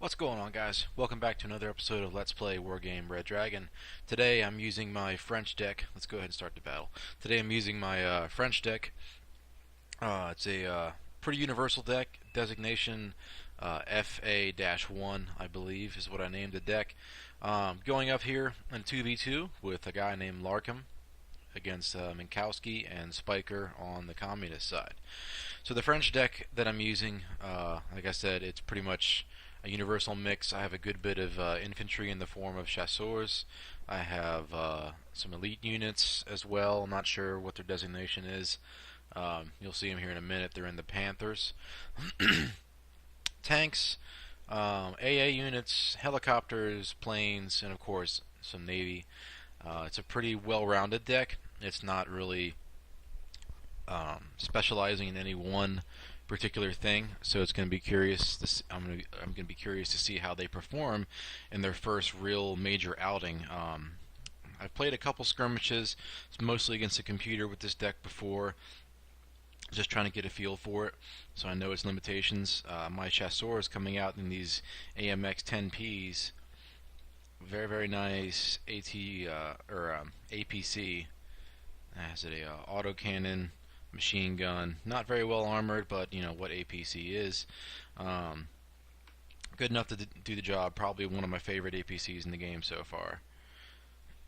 What's going on, guys? Welcome back to another episode of Let's Play Wargame Red Dragon. Today I'm using my French deck. Let's go ahead and start the battle. Today I'm using my French deck. It's a pretty universal deck. Designation FA-1, I believe, is what I named the deck. Going up here in 2v2 with a guy named Larkham against Minkowski and Spiker on the communist side. So the French deck that I'm using, like I said, it's pretty much a universal mix. I have a good bit of infantry in the form of chasseurs. I have some elite units as well. I'm not sure what their designation is. You'll see them here in a minute. They're in the Panthers. Tanks, AA units, helicopters, planes, and of course some Navy. It's a pretty well-rounded deck. It's not really specializing in any one particular thing, so it's going to be curious. I'm going to be curious to see how they perform in their first real major outing. I've played a couple skirmishes, mostly against a computer with this deck before, just trying to get a feel for it, so I know its limitations. My chasseur is coming out in these AMX 10Ps. Very nice APC. Has it a autocannon, machine gun, not very well armored, but you know what APC is. Good enough to do the job. Probably one of my favorite APCs in the game so far.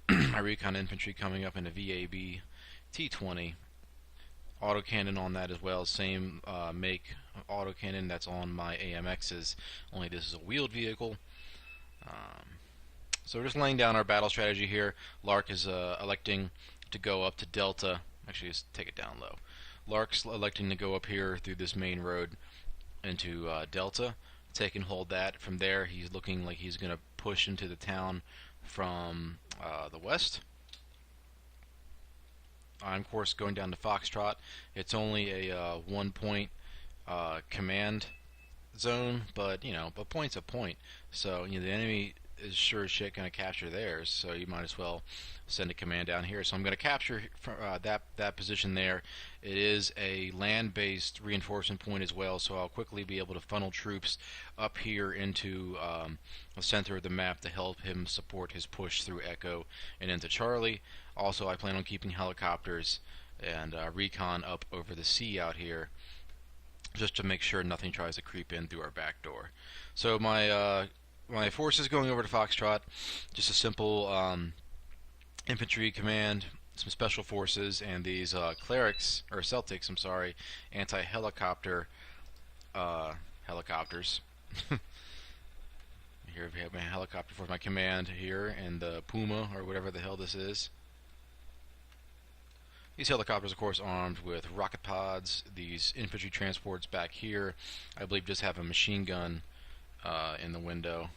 My recon infantry coming up in a VAB T20. Autocannon on that as well. Same make autocannon that's on my AMXs. Only this is a wheeled vehicle. So we're just laying down our battle strategy here. Lark is electing to go up to Delta. Actually, just take it down low. Lark's electing to go up here through this main road into Delta, take and hold that. From there, he's looking like he's going to push into the town from the west. I'm, of course, going down to Foxtrot. It's only a 1-point command zone, but you know, a point's a point. So you know, the enemy is sure as shit going to capture theirs, so you might as well send a command down here. So I'm going to capture that position there. It is a land-based reinforcement point as well, so I'll quickly be able to funnel troops up here into the center of the map to help him support his push through Echo and into Charlie. Also, I plan on keeping helicopters and recon up over the sea out here, just to make sure nothing tries to creep in through our back door. So my forces going over to Foxtrot, just a simple infantry command, some special forces, and these clerics, or Celtics, I'm sorry, anti-helicopter helicopters. Here we have my helicopter for my command here, and the Puma, or whatever the hell this is. These helicopters, of course, armed with rocket pods. These infantry transports back here, I believe, just have a machine gun in the window.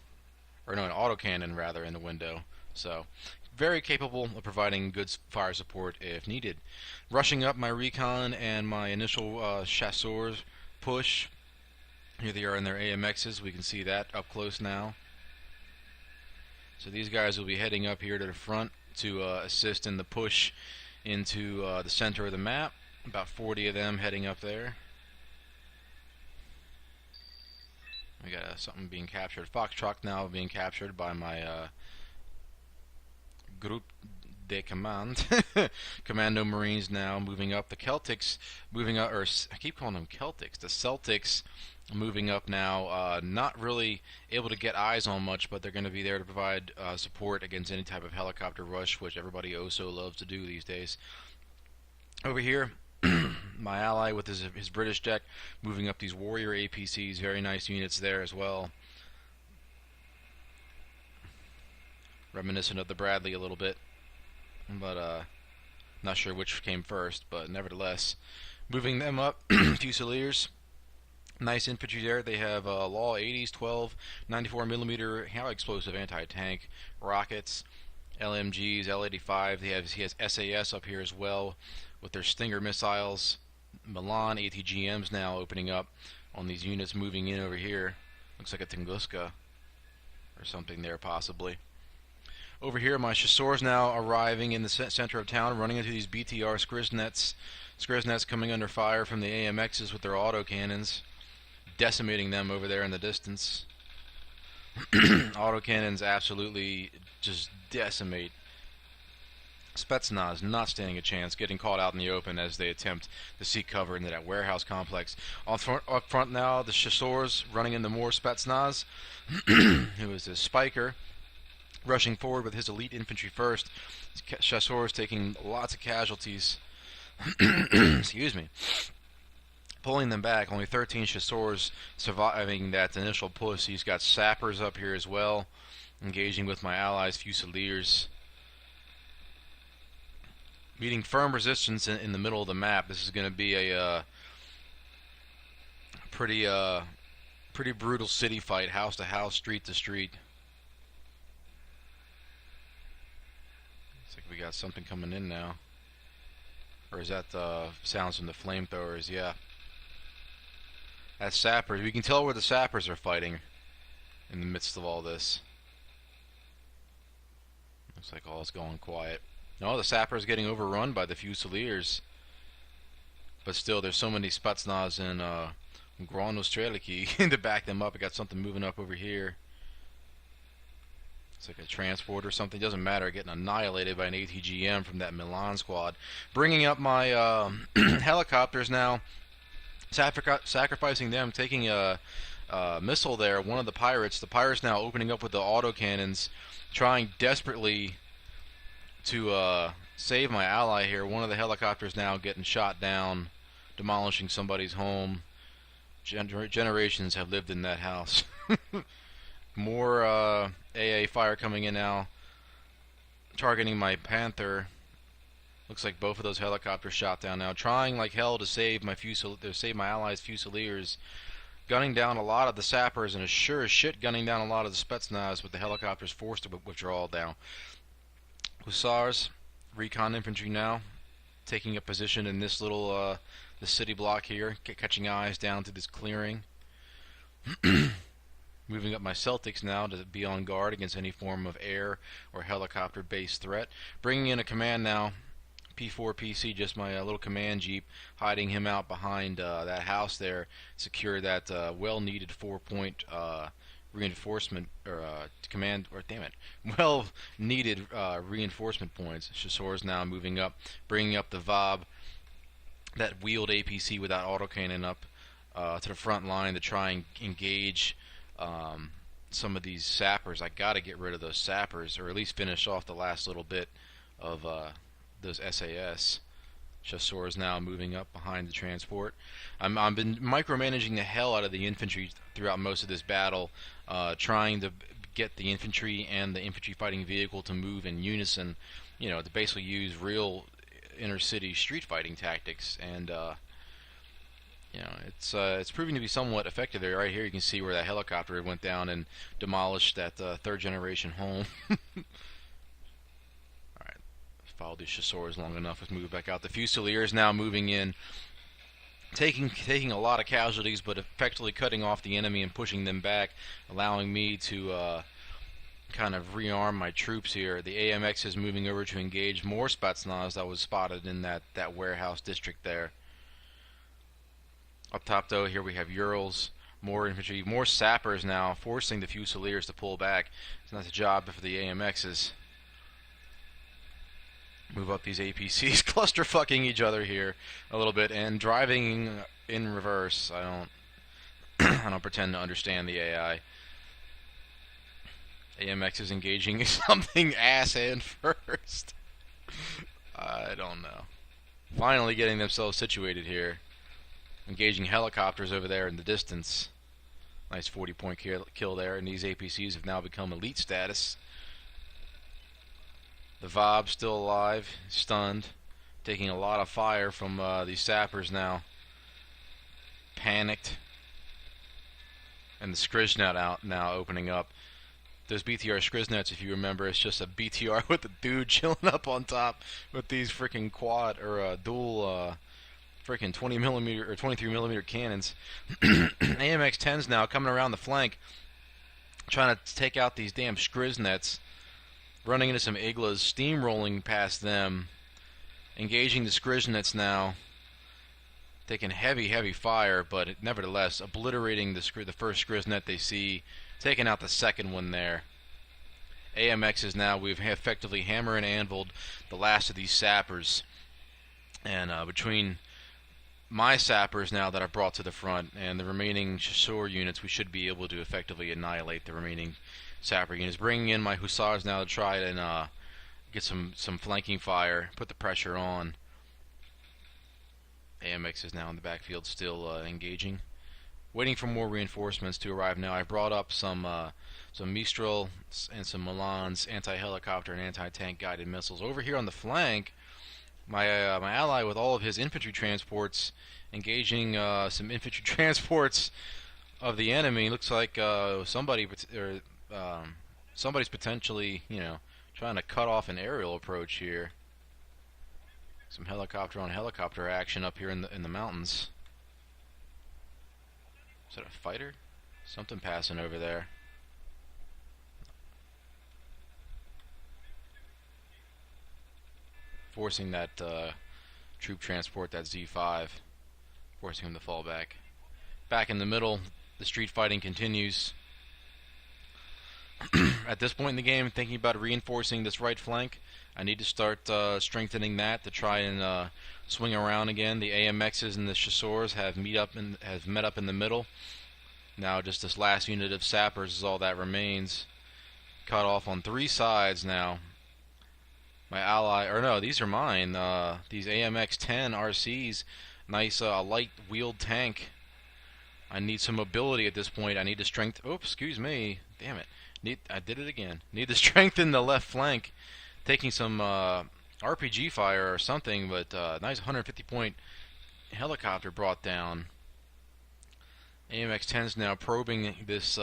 Or no, an autocannon, rather, in the window. So, very capable of providing good fire support if needed. Rushing up my recon and my initial chasseurs push. Here they are in their AMXs. We can see that up close now. So these guys will be heading up here to the front to assist in the push into the center of the map. About 40 of them heading up there. We got something being captured. Foxtrot now being captured by my Group de Command. Commando Marines now moving up. The Celtics moving up, or I keep calling them Celtics. The Celtics moving up now. Not really able to get eyes on much, but they're going to be there to provide support against any type of helicopter rush, which everybody oh so loves to do these days. Over here, my ally with his British deck moving up these warrior APCs. Very nice units there as well. Reminiscent of the Bradley a little bit, but not sure which came first, but nevertheless, moving them up. Fusiliers, nice infantry there. They have Law 80s, 12, 94mm high explosive anti-tank rockets, LMGs, L85. He has SAS up here as well with their Stinger missiles. Milan ATGMs now opening up on these units moving in over here. Looks like a Tunguska or something there possibly. Over here, my chasseurs now arriving in the center of town, running into these BTR Skrisnets. Skrisnets coming under fire from the AMXs with their autocannons, decimating them over there in the distance. Autocannons absolutely just decimate Spetsnaz, not standing a chance, getting caught out in the open as they attempt to seek cover into that warehouse complex. Up front now, the Chasseurs running into more Spetsnaz, who is a spiker, rushing forward with his elite infantry first. Chasseurs taking lots of casualties. Excuse me. Pulling them back, only 13 Chasseurs surviving that initial push. He's got sappers up here as well, engaging with my allies' Fusiliers. Meeting firm resistance in the middle of the map. This is going to be a pretty brutal city fight, house to house, street to street. Looks like we got something coming in now. Or is that sounds from the flamethrowers? Yeah. That's sappers. We can tell where the sappers are fighting in the midst of all this. Looks like all is going quiet. No, the sappers getting overrun by the Fusiliers. But still, there's so many Spetsnaz and Grano Streliki to back them up. I got something moving up over here. It's like a transport or something. Doesn't matter. Getting annihilated by an ATGM from that Milan squad. Bringing up my helicopters now. Sacrificing them. Taking a missile there. One of the pirates. The pirates now opening up with the autocannons. Trying desperately to save my ally here. One of the helicopters now getting shot down, demolishing somebody's home. Generations have lived in that house. More AA fire coming in now, targeting my Panther. Looks like both of those helicopters shot down now. Trying like hell to save my allies' Fusiliers. Gunning down a lot of the sappers, and as sure as shit gunning down a lot of the Spetsnaz with the helicopters forced to withdraw now. Hussars, recon infantry now, taking a position in this little the city block here, catching eyes down through this clearing. Moving up my Celtics now to be on guard against any form of air or helicopter-based threat. Bringing in a command now, P4PC, just my little command jeep, hiding him out behind that house there, secure that well-needed 4-point reinforcement well needed reinforcement points. Chasseurs now moving up, bringing up the VOB, that wheeled APC without autocannon up to the front line to try and engage some of these sappers. I gotta get rid of those sappers, or at least finish off the last little bit of those SAS. Chasseurs now moving up behind the transport. I've been micromanaging the hell out of the infantry throughout most of this battle, trying to get the infantry and the infantry fighting vehicle to move in unison, you know, to basically use real inner city street fighting tactics, and you know, it's proving to be somewhat effective there. Right here you can see where that helicopter went down and demolished that third generation home. Followed these Chasseurs long enough. Let's move back out. The Fusiliers now moving in, taking a lot of casualties, but effectively cutting off the enemy and pushing them back, allowing me to kind of rearm my troops here. The AMX is moving over to engage more Spetsnaz that was spotted in that warehouse district there. Up top, though, here we have Urals, more infantry, more sappers now, forcing the Fusiliers to pull back. It's not a job for the AMXs. Move up these APCs, cluster fucking each other here a little bit, and driving in reverse. I don't pretend to understand the AI. AMX is engaging something ass end first. I don't know. Finally getting themselves situated here. Engaging helicopters over there in the distance. Nice 40-point kill there, and these APCs have now become elite status. The VOB still alive, stunned, taking a lot of fire from these sappers now. Panicked. And the Skriznet out now opening up. Those BTR Skriznets, if you remember, it's just a BTR with a dude chilling up on top with these freaking quad or dual freaking 20mm or 23mm cannons. AMX 10s now coming around the flank, trying to take out these damn Skriznets. Running into some Iglas, steamrolling past them, engaging the Skrizhnets now, taking heavy fire, but nevertheless obliterating the first Skriznet they see, taking out the second one there. AMXs now, we've effectively hammer and anviled the last of these sappers. And between my sappers now that I've brought to the front and the remaining chasseur units, we should be able to effectively annihilate the remaining sapper units. Bringing in my hussars now to try and get some flanking fire, put the pressure on. AMX is now in the backfield, still engaging. Waiting for more reinforcements to arrive now. I brought up some Mistral and some Milan's anti-helicopter and anti-tank guided missiles. Over here on the flank, my ally with all of his infantry transports engaging some infantry transports of the enemy. Looks like somebody's potentially, trying to cut off an aerial approach here. Some helicopter on helicopter action up here in the mountains. Is that a fighter? Something passing over there. Forcing that troop transport, that Z5, forcing him to fall back. Back in the middle, the street fighting continues. At this point in the game, thinking about reinforcing this right flank. I need to start strengthening that to try and swing around again. The AMXs and the chasseurs have met up in the middle. Now just this last unit of sappers is all that remains. Cut off on 3 sides now. My ally, or no, these are mine. These AMX-10 RCs, nice light wheeled tank. I need some mobility at this point. I need to strengthen. Oops, excuse me. Damn it. I did it again. Need to strengthen the left flank. Taking some RPG fire or something, but nice 150 point helicopter brought down. AMX-10's now probing this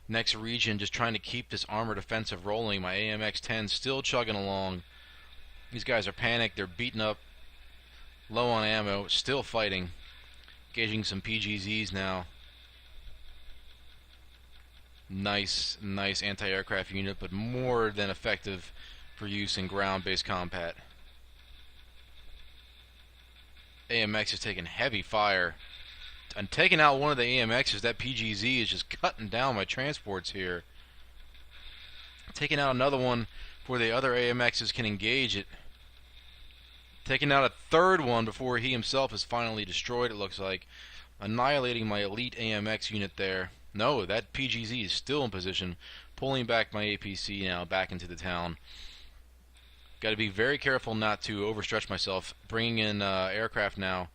next region, just trying to keep this armored offensive rolling. My AMX-10 still chugging along. These guys are panicked. They're beaten up, low on ammo, still fighting. Engaging some PGZs now. Nice anti-aircraft unit, but more than effective for use in ground-based combat. AMX is taking heavy fire. I'm taking out one of the AMXs. That PGZ is just cutting down my transports here. Taking out another one before the other AMXs can engage it. Taking out a third one before he himself is finally destroyed, it looks like. Annihilating my elite AMX unit there. No, that PGZ is still in position. Pulling back my APC now back into the town. Got to be very careful not to overstretch myself. Bringing in aircraft now.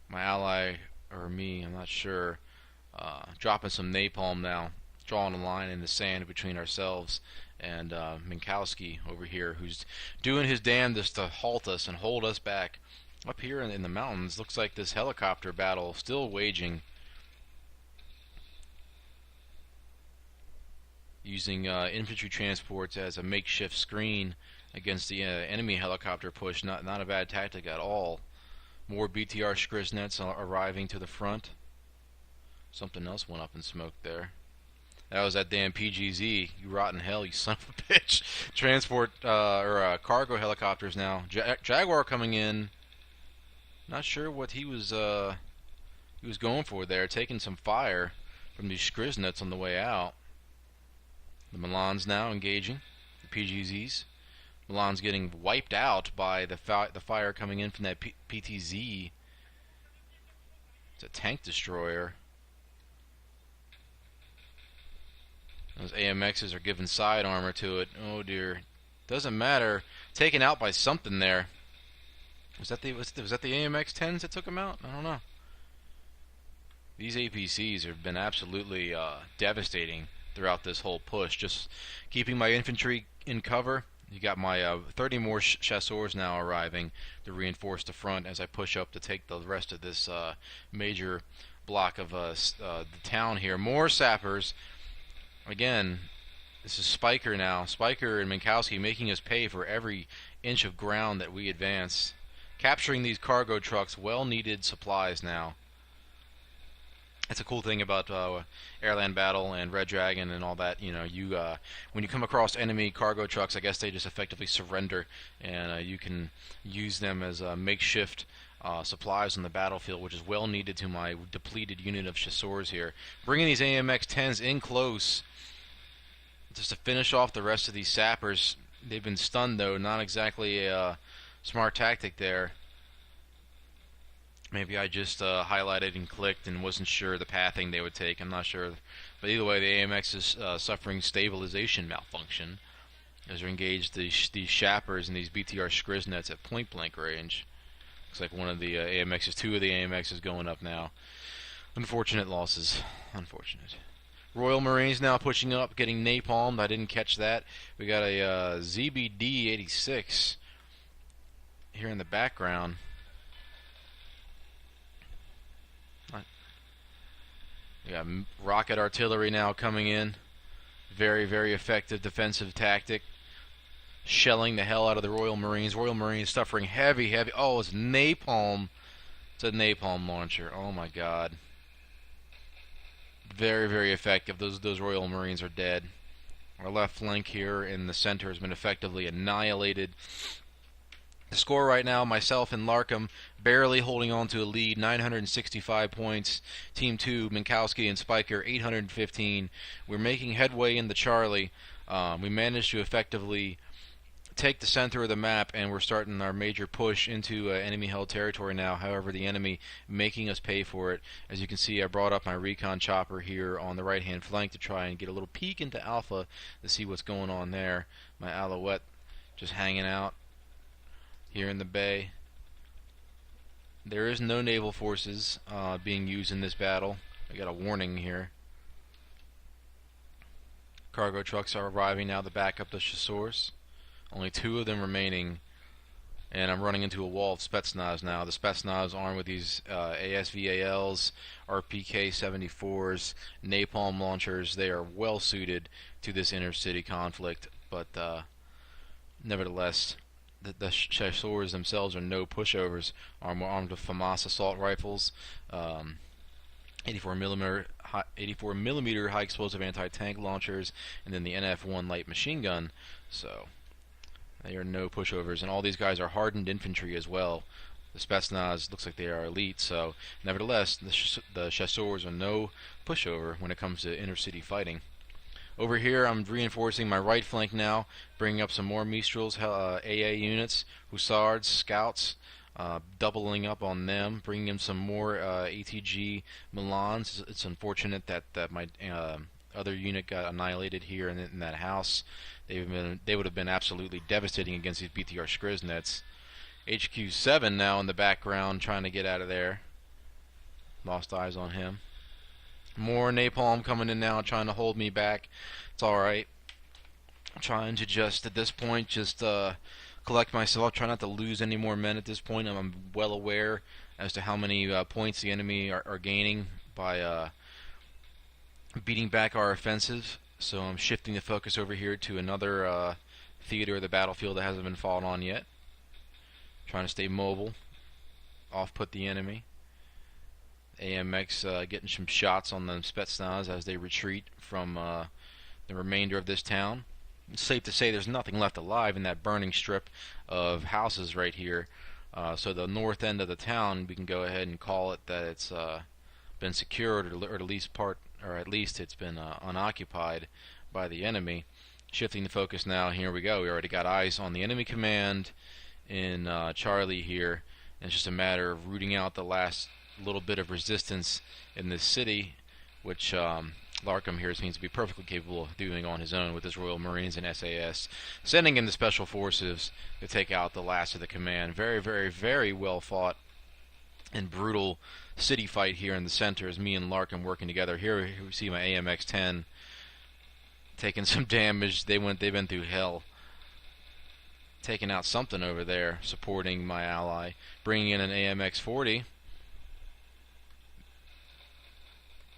My ally, or me, I'm not sure. Dropping some napalm now. Drawing a line in the sand between ourselves and Minkowski over here, who's doing his damnedest to halt us and hold us back. Up here in the mountains, looks like this helicopter battle still waging. Using infantry transports as a makeshift screen against the enemy helicopter push. Not a bad tactic at all. More BTR Skrisnets arriving to the front. Something else went up in smoke there. That was that damn PGZ. You rotten hell, you son of a bitch. Transport or cargo helicopters now. Jaguar coming in. Not sure what he was going for there. Taking some fire from these Skrisnets on the way out. The Milans now engaging the PGZs. Milan's getting wiped out by the fire coming in from that PTZ. It's a tank destroyer. Those AMXs are giving side armor to it. Oh dear. Doesn't matter. Taken out by something there. Was that the AMX-10s that took him out? I don't know. These APCs have been absolutely devastating throughout this whole push. Just keeping my infantry in cover. You got my 30 more chasseurs now arriving to reinforce the front as I push up to take the rest of this major block of the town here. More sappers. Again, this is Spiker now. Spiker and Minkowski making us pay for every inch of ground that we advance. Capturing these cargo trucks, well-needed supplies now. That's a cool thing about Airland Battle and Red Dragon and all that. You know, when you come across enemy cargo trucks, I guess they just effectively surrender, and you can use them as makeshift supplies on the battlefield, which is well needed to my depleted unit of chasseurs here. Bringing these AMX-10s in close just to finish off the rest of these sappers. They've been stunned, though. Not exactly a smart tactic there. Maybe I just highlighted and clicked and wasn't sure the pathing they would take. I'm not sure. But either way, the AMX is suffering stabilization malfunction as they're engaged these Shappers and these BTR Skriznets at point-blank range. Looks like one of the AMXs, two of the AMXs going up now. Unfortunate losses. Unfortunate. Royal Marines now pushing up, getting napalmed. I didn't catch that. We got a ZBD-86 here in the background. We got rocket artillery now coming in. Very, very effective defensive tactic. Shelling the hell out of the Royal Marines. Royal Marines suffering heavy. Oh, it's napalm. It's a napalm launcher. Oh my God. Very, very effective. Those Royal Marines are dead. Our left flank here in the center has been effectively annihilated. The score right now, myself and Larkham barely holding on to a lead, 965 points. Team 2, Minkowski and Spiker, 815. We're making headway in the Charlie. We managed to effectively take the center of the map, and we're starting our major push into enemy-held territory now. However, the enemy making us pay for it. As you can see, I brought up my recon chopper here on the right-hand flank to try and get a little peek into Alpha to see what's going on there. My Alouette just hanging out here in the bay. There is no naval forces being used in this battle. I got a warning here. Cargo trucks are arriving now to back up the chasseurs. Only 2 of them remaining, and I'm running into a wall of Spetsnaz now. The Spetsnaz armed with these ASVALs, RPK-74s, napalm launchers. They are well suited to this inter-city conflict, but nevertheless, the chasseurs themselves are no pushovers. Armed with FAMAS assault rifles, 84 millimeter high explosive anti-tank launchers, and then the NF-1 light machine gun. So they are no pushovers, and all these guys are hardened infantry as well. The Spetsnaz looks like they are elite, so nevertheless, the chasseurs are no pushover when it comes to inter-city fighting. Over here, I'm reinforcing my right flank now, bringing up some more Mistrals, AA units, Hussards, Scouts, doubling up on them, bringing in some more ATG Milans. It's unfortunate that my other unit got annihilated here in that house. They would have been absolutely devastating against these BTR Skriznets. HQ7 now in the background trying to get out of there. Lost eyes on him. More napalm coming in now, trying to hold me back. It's alright. I'm trying to just, at this point, just collect myself. Try not to lose any more men at this point. I'm well aware as to how many points the enemy are gaining by beating back our offensive. So I'm shifting the focus over here to another theater of the battlefield that hasn't been fought on yet. Trying to stay mobile. Off-put the enemy. AMX getting some shots on the Spetsnaz as they retreat from the remainder of this town. It's safe to say there's nothing left alive in that burning strip of houses right here. So the north end of the town, we can go ahead and call it that it's been secured, or at least it's been unoccupied by the enemy. Shifting the focus now. Here we go. We already got eyes on the enemy command in Charlie here. And it's just a matter of rooting out the last little bit of resistance in this city, which Larkham here seems to be perfectly capable of doing on his own with his Royal Marines and SAS, sending in the Special Forces to take out the last of the command. Very, very, very well fought and brutal city fight here in the center as me and Larkham working together. Here we see my AMX-10 taking some damage. They've been through hell. Taking out something over there, supporting my ally. Bringing in an AMX-40.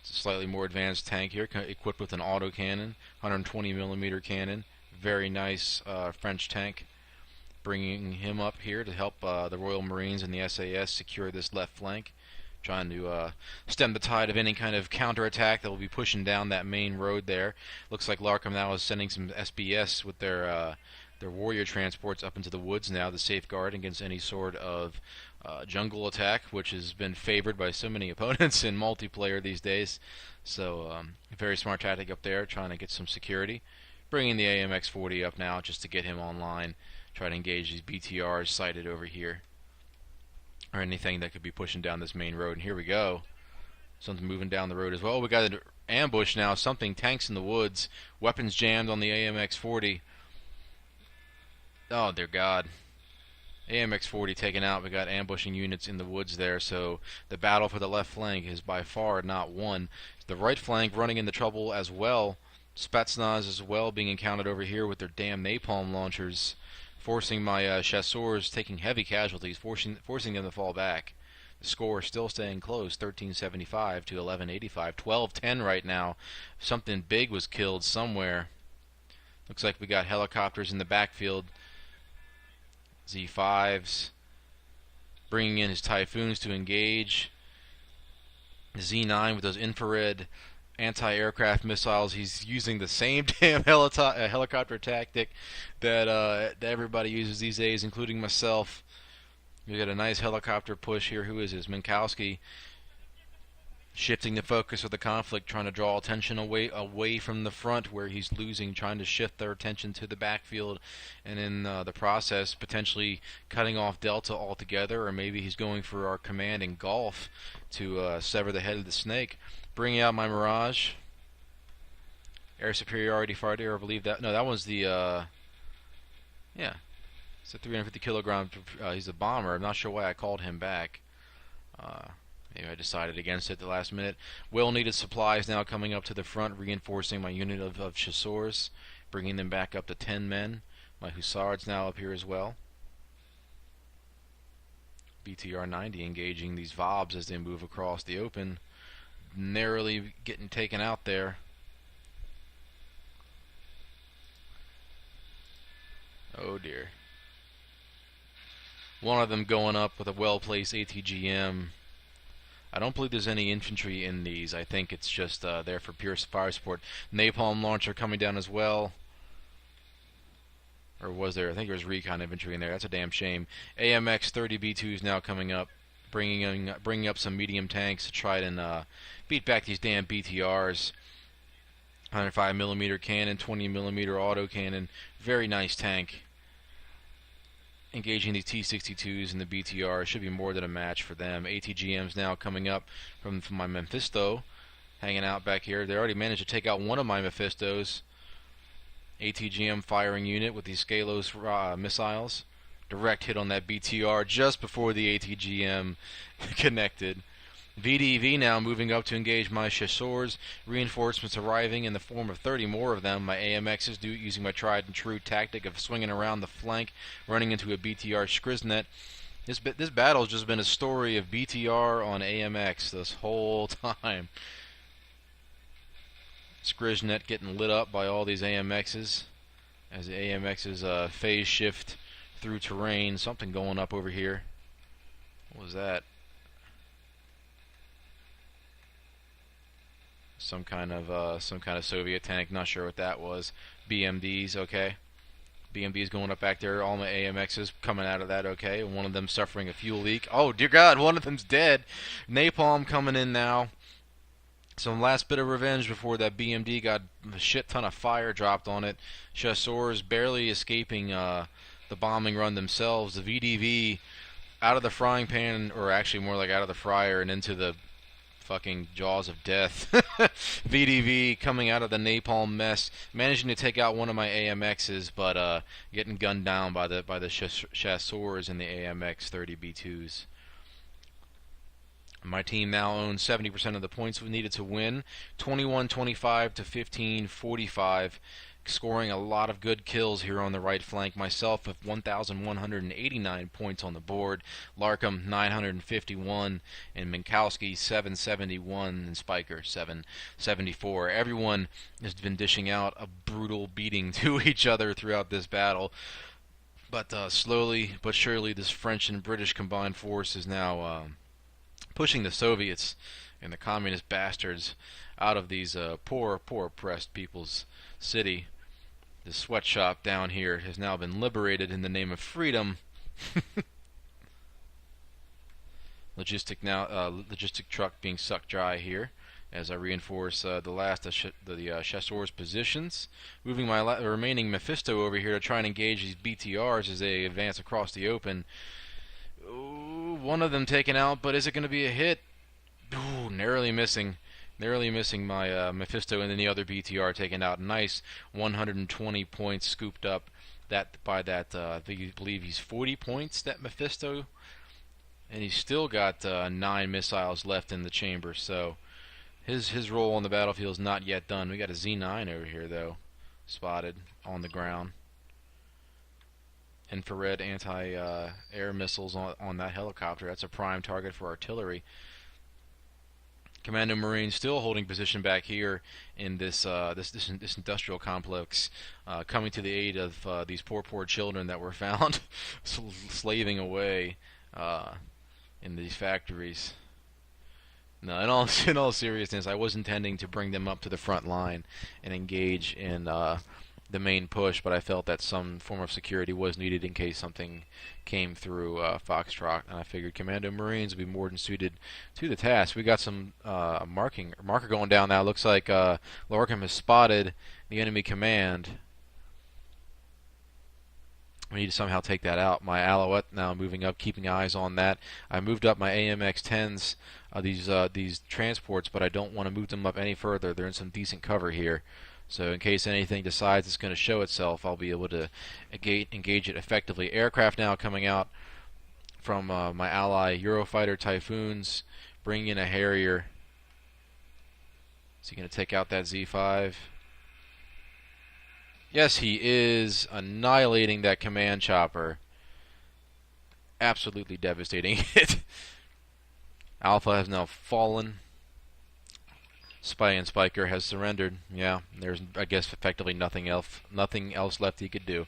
It's a slightly more advanced tank here, equipped with an autocannon, 120 millimeter cannon. Very nice French tank. Bringing him up here to help the Royal Marines and the SAS secure this left flank. Trying to stem the tide of any kind of counterattack that will be pushing down that main road there. Looks like Larkham now is sending some SBS with their their warrior transports up into the woods now to safeguard against any sort of jungle attack, which has been favored by so many opponents in multiplayer these days. So very smart tactic up there, trying to get some security. Bringing the AMX-40 up now just to get him online. Try to engage these BTRs sighted over here, or anything that could be pushing down this main road. And here we go. Something moving down the road as well. We got an ambush now. Something tanks in the woods. Weapons jammed on the AMX-40. Oh dear God. AMX-40 taken out. We got ambushing units in the woods there. So the battle for the left flank is by far not won. The right flank running into trouble as well. Spetsnaz as well being encountered over here with their damn napalm launchers, forcing my chasseurs taking heavy casualties, forcing them to fall back. The score still staying close, 1375 to 1185, 12-10 right now. Something big was killed somewhere. Looks like we got helicopters in the backfield. Z5s bringing in his Typhoons to engage. Z9 with those infrared anti-aircraft missiles. He's using the same damn helicopter tactic that everybody uses these days, including myself. We got a nice helicopter push here. Who is this? Minkowski shifting the focus of the conflict, trying to draw attention away from the front where he's losing, trying to shift their attention to the backfield, and in the process potentially cutting off Delta altogether, or maybe he's going for our command in Gulf to sever the head of the snake. Bringing out my Mirage. Air superiority fighter, I believe that. No, that was the yeah. It's a 350 kilogram. He's a bomber. I'm not sure why I called him back. Maybe I decided against it at the last minute. Well needed supplies now coming up to the front, reinforcing my unit of chasseurs, bringing them back up to 10 men. My Hussards now up here as well. BTR 90 engaging these VOBs as they move across the open. Narrowly getting taken out there. Oh dear. One of them going up with a well-placed ATGM. I don't believe there's any infantry in these. I think it's just there for pure fire support. Napalm launcher coming down as well. Or was there? I think there was recon infantry in there. That's a damn shame. AMX 30 B2s now coming up, bringing up some medium tanks to try and beat back these damn BTRs. 105mm cannon, 20mm autocannon. Very nice tank. Engaging these T-62s and the BTR should be more than a match for them. ATGMs now coming up from my Mephisto, hanging out back here. They already managed to take out one of my Mephistos. ATGM firing unit with these Scalos missiles. Direct hit on that BTR just before the ATGM connected. VDV now moving up to engage my chasseurs. Reinforcements arriving in the form of 30 more of them. My AMXs using my tried and true tactic of swinging around the flank, running into a BTR Skriznet. This battle has just been a story of BTR on AMX this whole time. Skriznet getting lit up by all these AMXs as the AMXs phase shift through terrain. Something going up over here. What was that? Some kind of Soviet tank. Not sure what that was. BMDs, okay. BMDs going up back there. All my AMXs coming out of that, okay. One of them suffering a fuel leak. Oh dear God, one of them's dead. Napalm coming in now. Some last bit of revenge before that BMD got a shit ton of fire dropped on it. Chasseurs barely escaping the bombing run themselves. The VDV out of the frying pan, or actually more like out of the fryer and into the fucking jaws of death. VDV coming out of the napalm mess, managing to take out one of my AMXs, but getting gunned down by the chasseurs in the AMX 30 B2s. My team now owns 70% of the points we needed to win, 21-25 to 15-45, scoring a lot of good kills here on the right flank. Myself with 1,189 points on the board, Larkham 951, and Minkowski 771, and Spiker 774. Everyone has been dishing out a brutal beating to each other throughout this battle. But slowly but surely, this French and British combined force is now pushing the Soviets and the communist bastards out of these poor oppressed people's city. The sweatshop down here has now been liberated in the name of freedom. Logistic truck being sucked dry here as I reinforce the last of the Chasseur's positions. Moving my remaining Mephisto over here to try and engage these BTRs as they advance across the open. Ooh, one of them taken out, but is it going to be a hit? Ooh, narrowly missing my Mephisto, and then the other BTR taken out. Nice 120 points scooped up by that. I believe he's 40 points, that Mephisto. And he's still got 9 missiles left in the chamber, so his role on the battlefield is not yet done. We got a Z9 over here, though, spotted on the ground. Infrared anti-air missiles on that helicopter. That's a prime target for artillery. Commando Marines still holding position back here in this industrial complex, coming to the aid of these poor children that were found slaving away in these factories. No, in all seriousness, I was intending to bring them up to the front line and engage in the main push, but I felt that some form of security was needed in case something came through Foxtrot, and I figured Commando Marines would be more than suited to the task. We got some marker going down now. Looks like Wargame has spotted the enemy command. We need to somehow take that out. My Alouette now moving up, keeping eyes on that. I moved up my AMX-10s, these transports, but I don't want to move them up any further. They're in some decent cover here. So in case anything decides it's going to show itself, I'll be able to engage it effectively. Aircraft now coming out from my ally Eurofighter Typhoons, bringing in a Harrier. Is he going to take out that Z5? Yes, he is, annihilating that command chopper. Absolutely devastating it. Alpha has now fallen. Spy and Spiker has surrendered. Yeah, there's, I guess, effectively nothing else left he could do.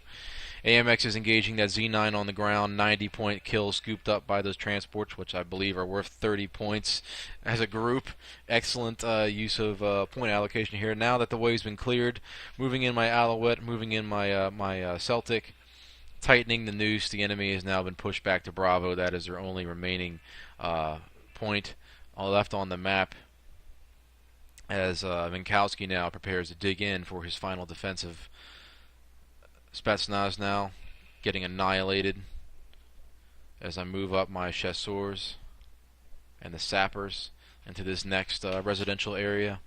AMX is engaging that Z9 on the ground. 90-point kill scooped up by those transports, which I believe are worth 30 points as a group. Excellent use of point allocation here. Now that the way's been cleared, moving in my Alouette, moving in my Celtic, tightening the noose. The enemy has now been pushed back to Bravo. That is their only remaining point left on the map, as Minkowski now prepares to dig in for his final defensive. Spetsnaz now getting annihilated as I move up my chasseurs and the sappers into this next residential area.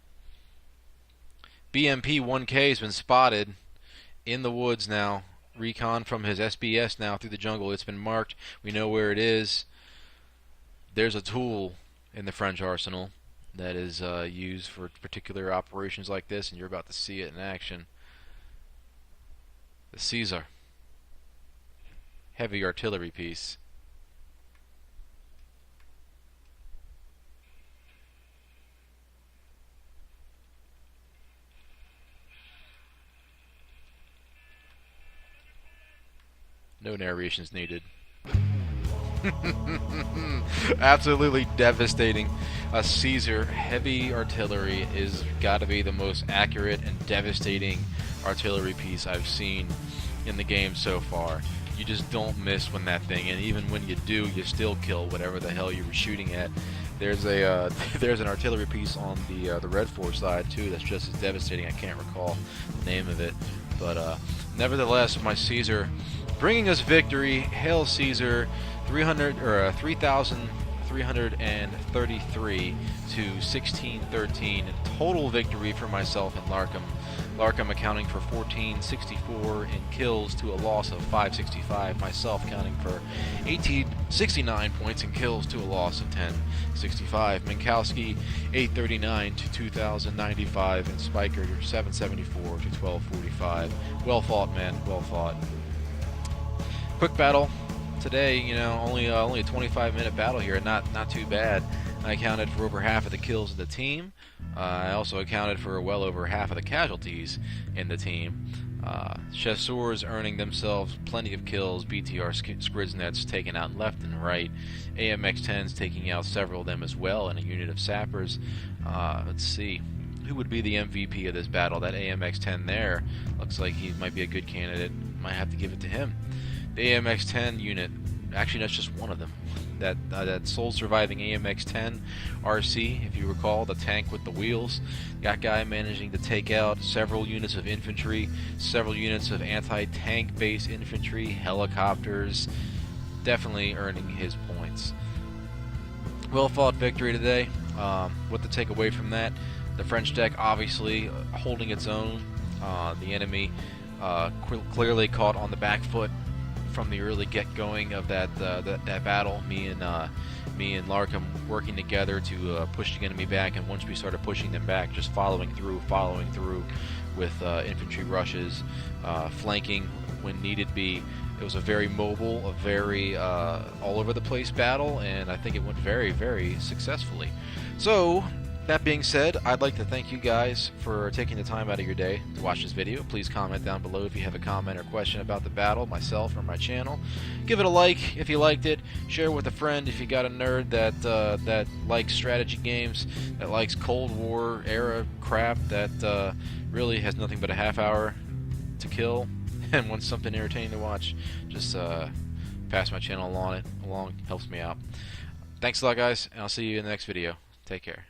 BMP 1K has been spotted in the woods now. Recon from his SBS now through the jungle. It's been marked. We know where it is. There's a tool in the French arsenal that is used for particular operations like this, and you're about to see it in action. The Caesar. Heavy artillery piece. No narrations needed. Absolutely devastating. A Caesar heavy artillery is got to be the most accurate and devastating artillery piece I've seen in the game so far. You just don't miss when that thing, and even when you do, you still kill whatever the hell you were shooting at. There's a there's an artillery piece on the Red Force side too that's just as devastating. I can't recall the name of it, but nevertheless, my Caesar bringing us victory. Hail Caesar! 3,333 to 1613. Total victory for myself and Larkham. Larkham accounting for 1464 in kills to a loss of 565. Myself counting for 1869 points in kills to a loss of 1065. Minkowski 839 to 2095, and Spiker 774 to 1245. Well fought, man. Well fought. Quick battle. Today, you know, only a 25-minute battle here, not too bad. I accounted for over half of the kills of the team. I also accounted for well over half of the casualties in the team. Chasseurs earning themselves plenty of kills. BTR Skriznets taken out left and right. AMX-10s taking out several of them as well, and a unit of sappers. Let's see. who would be the MVP of this battle. That AMX-10 there looks like he might be a good candidate. Might have to give it to him. The AMX-10 unit, actually that's just one of them. That sole surviving AMX-10 RC, if you recall, the tank with the wheels. That guy managing to take out several units of infantry, several units of anti-tank based infantry, helicopters, definitely earning his points. Well fought victory today. What to take away from that? The French deck obviously holding its own. The enemy clearly caught on the back foot from the early get-going of that battle. Me and Larkham working together to push the enemy back, and once we started pushing them back, just following through with infantry rushes, flanking when needed be. It was a very mobile, a very all over the place battle, and I think it went very, very successfully. So, that being said, I'd like to thank you guys for taking the time out of your day to watch this video. Please comment down below if you have a comment or question about the battle, myself, or my channel. Give it a like if you liked it. Share with a friend if you got a nerd that likes strategy games, that likes Cold War era crap, that really has nothing but a half hour to kill and wants something entertaining to watch. Just pass my channel along, helps me out. Thanks a lot, guys, and I'll see you in the next video. Take care.